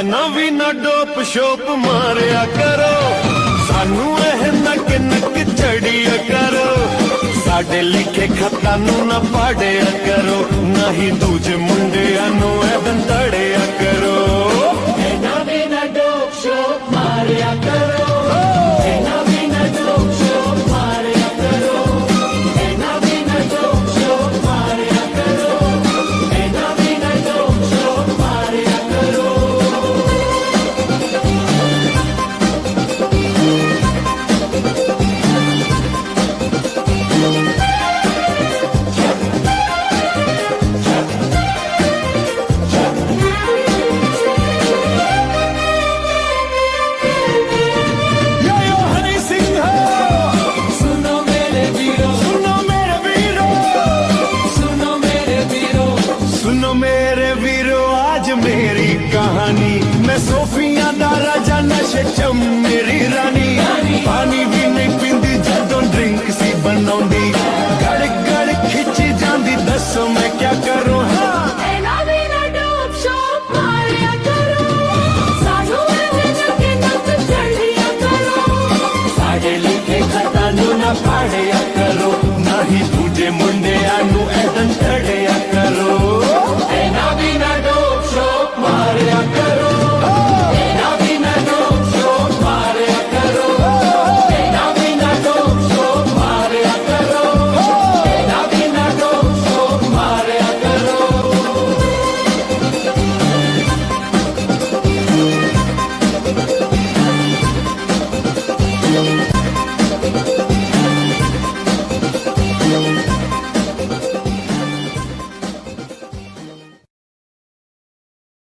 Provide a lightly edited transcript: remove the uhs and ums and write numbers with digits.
ना भी ना डोप शोप मारिया करो, सानू एह नक नक चढ़िया करो, साडे लिखे खता नू ना पाड़िया करो, ना ही दूजे मुंडिया नू एदन तड़िया करो। ना भी ना डोप शोप मारिया करो, ना भी ना डोप शोप मारिया करो, ना भी ना डोप शोप मारिया करो, ना भी ना डोप शोप मारिया करो। सुनो मेरे वीरो आज मेरी कहानी, मैं सोफिया दा राजा नशे च मेरी रानी, पानी भी नहीं